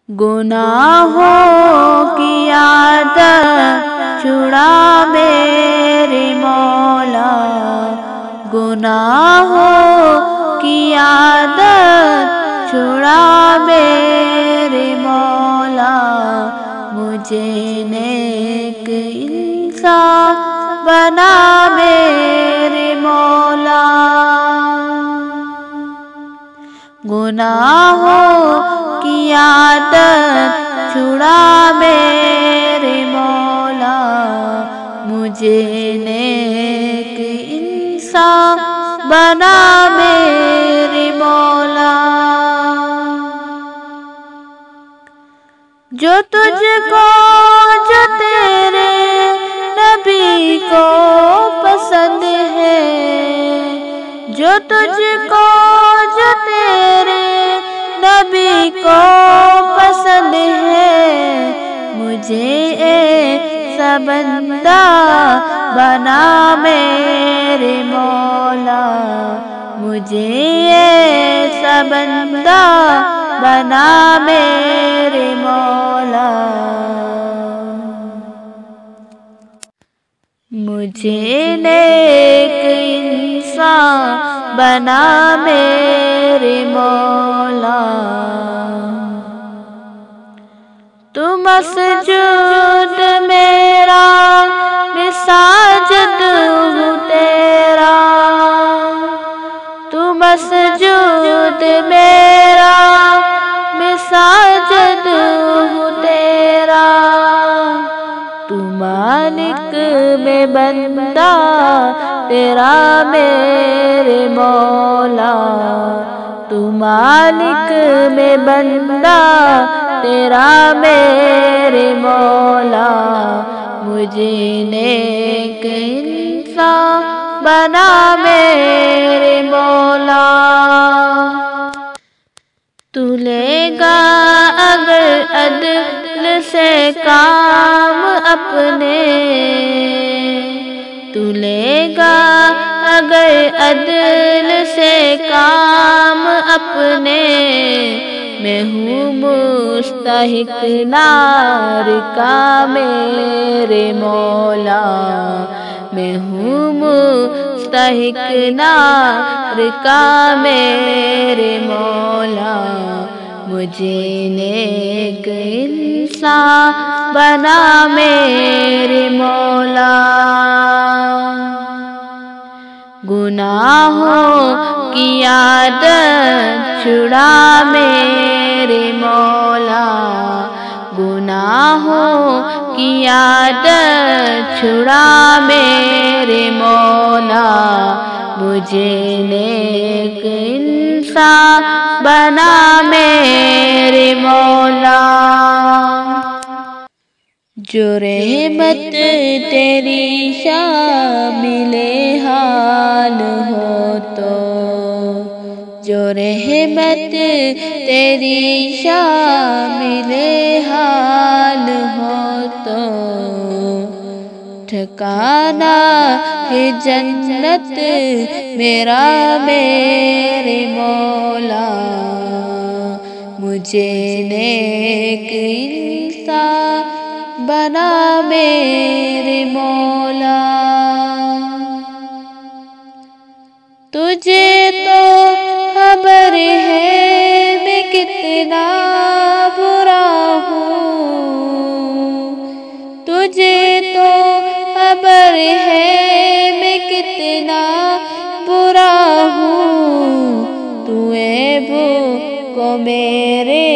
گناہوں کی عادت چھڑا میرے مولا، گناہوں کی عادت چھڑا میرے مولا، مجھے نیک انسان بنا میرے مولا۔ گناہوں کی عادت چھڑا میرے مولا، مجھے نیک انسان بنا میرے مولا۔ جو تجھ کو جو تیرے نبی کو پسند ہے، جو تجھ کو جو تیرے نبی کو پسند ہے، مجھے ایسا بندہ بنا میرے مولا، مجھے ایسا بندہ بنا میرے مولا، مجھے نیک انسان بنا میرے مولا۔ تو مسجود میرا مساجد ہوں تیرا، تو مسجود میرا مساجد ہوں تیرا، تو مالک میں بندہ تیرا میرے مولا، تو مالک میں بندہ تیرا میرے مولا، مجھے نیک انسان بنا میرے مولا۔ تو لے گا اگر عدل سے کام اپنے، تو لے گا اگر عدل سے کام اپنے، میں ہوں مستحق نار کا میرے مولا، میں ہوں مستحق نار کا میرے مولا، مجھے نیک انسان بنا میرے مولا۔ گناہوں کی عادت چھڑا میرے مولا، گناہوں کی عادت چھڑا میرے مولا، مجھے نیک انسان بنا میرے مولا۔ جو رحمت تیری شامل حال ہو تو، جو رحمت تیری شامل حال ہو تو، ٹھکانہ ہے جنت میرا میرے مولا، مجھے نیک انسان بنا میرے مولا۔ تجھے تو خبر ہے میں کتنا برا ہوں، تجھے تو خبر ہے میں کتنا برا ہوں، تو عیبوں کو میرے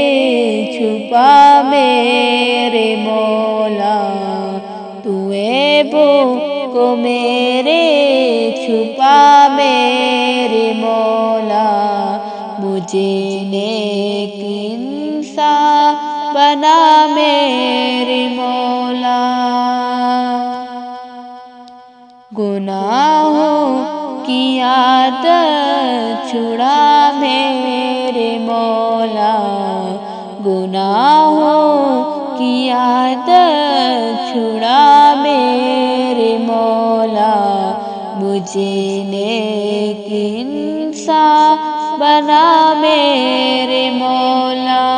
چھپا میرے مولا، تو عیبوں کو میرے چھپا میرے مولا، مجھے نیک انسان بنا میرے مولا۔ گناہوں کی عادت چھڑا میرے مولا، گناہوں کی عادت چھڑا میرے مولا، مجھے نیک انسان بنا میرے مولا۔